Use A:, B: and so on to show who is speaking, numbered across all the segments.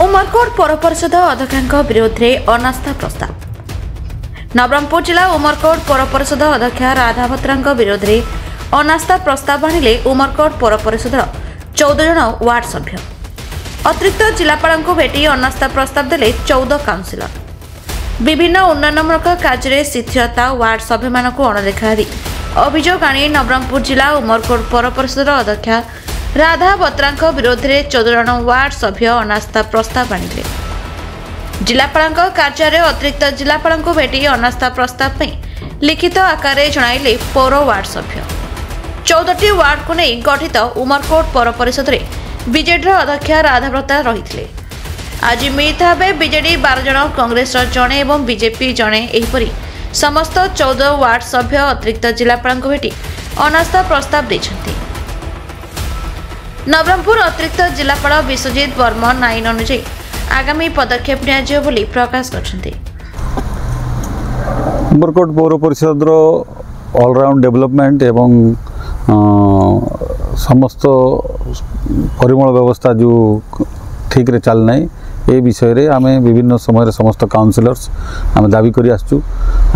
A: उमरकोट पौर परिषद अध्यक्ष विरोध में अनास्था प्रस्ताव। नवरंगपुर जिला उमरकोट पौर परिषद अध्यक्ष राधा भत्रा विरोध में अनास्था प्रस्ताव आणिले उमरकोट पौर परिषद 14 जन वार्ड सभ्य। अतिरिक्त जिलापाल को भेटी अनास्था प्रस्ताव देले 14 काउंसिलर। विभिन्न उन्नयनमूलक कार्य शिथिलता वार्ड सभ्य मानक अणदेखा अभियोग आनी नवरंगपुर जिला उमरकोट पौर परिषद अध्यक्ष राधा भत्रा विरोध में 14 जन वार्ड सभ्य अनास्था प्रस्ताव आणिले। जिलापाल कार्यालय अतिरिक्त जिलापाल को भेटी अनास्था प्रस्ताव लिखित आकार जणाइले पौर वार्ड सभ्य। 14टी वार्ड को नहीं गठित उमरकोट पौर परिषद में बीजेडी अध्यक्ष राधा भत्रा रही। आज मिलित भाव बीजेडी 12 जन, कांग्रेस जड़े और बीजेपी जड़े एहीपरि समस्त 14 वार्ड सभ्य अतिरिक्त जिलापाल को भेटी अनास्था प्रस्ताव देछन्ति। नवरंगपुर अतिरिक्त जिलापाल विश्वजीत बर्मन आईन अनुसार आगामी पदक्षेप नियाजियो बोली प्रकाश करछन्ति।
B: उमरकोट पौर परिषद ऑलराउंड डेवलपमेंट एवं समस्त परिमल व्यवस्था जो ठीक रे चल नहीं ए विषय रे आमे विभिन्न समय समस्त काउंसिलर्स आमे दाबी करी आसचु।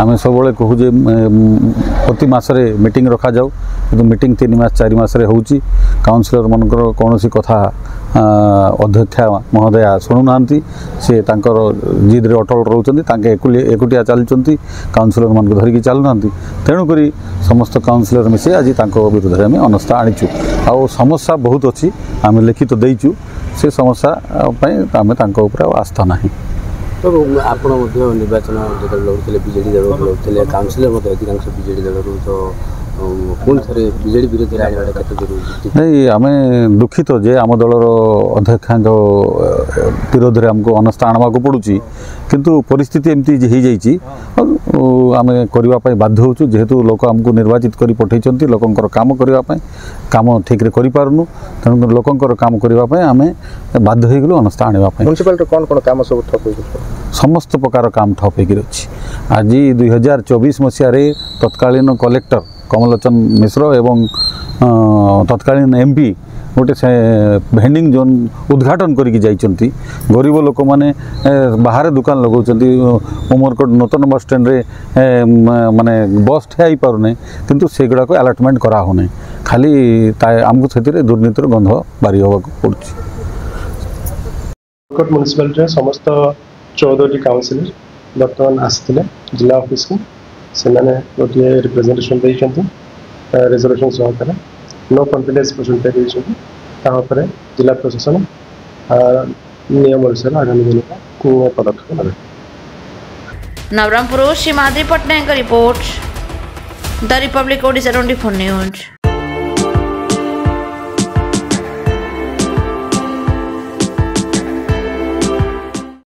B: आमे सब बळे कहू जे प्रति मासरे मीटिंग रखा जाऊ, किंतु मीटिंग 3 मास 4 मास रे होउची। काउंसिलर मनकर कोनोसी कथा अध्यक्ष महोदया शुणु नांती, से तांकर जिद रे अटल रहउचंती, तांके एकुटिया चलचंती, काउंसिलर मन को धरिकी चलु नांती। तेणु करी समस्त काउंसिलर मिसे आज तांको विरुद्ध रे आमे अनास्था आनिचु। आ समस्या बहुत अछि, आमे लिखित देइचु। से समस्या आमे तांको ऊपर आस्था नाही।
C: तो आपण मध्ये निर्वाचन जब लड़ते बीजेडी दल लड़ते काउंसिलर अधिकांश बीजेडी दल तो पुणी थे बीजेडी विरोध में
B: नहीं आम दुखित जे आम दलर अध्यक्ष विरोध में आमको अनास्था आणवा को पड़ुची, किंतु परिस्थिति एमती आम करने बाध्य होचु। जेहेतु लोक आमको निर्वाचित कर पठे लोकंकर काम करने काम ठीक रे करि पारनु, तेणु लोकंकर काम करने आम बाध्य हो गलु अनास्था आणवा।
C: म्युनिसिपालिटी कौन कौन काम सब ठप हो
B: समस्त प्रकार काम ठप हो अछि। आज 2024 मसीह तत्कालीन कलेक्टर कमलोचन मिश्र एवं तत्कालीन एमपी गोटे से भेंडिंग जोन उद्घाटन करके जाइछंती। गरीब लोक माने बाहर दुकान लगाउछंती। उमरकोट नूतन बस स्टैंड रे माने बस ठेई पारुने, किंतु सेगुडा को अलॉटमेंट करा होने, खाली आमको सेतिरे दुर्नीतिर गंध बारी होबाक पड़ुछि।
D: उमरकोट म्युनिसिपालिटी समस्त 14 काउंसिलर बर्तमान आसथिले जिला ऑफिस को, से गोटे रिप्रेजेंटेशन देइछंती रेजोल्यूशन सहकारे नो कॉन्फिडेंस परसेंटेज देइछंती। तापर जिला प्रशासन नियम अनुसार आगामी दिन में पदक्षेप नेबे।
A: Nabarangpur Simadri Patnaik report the republic Odisha 24 news.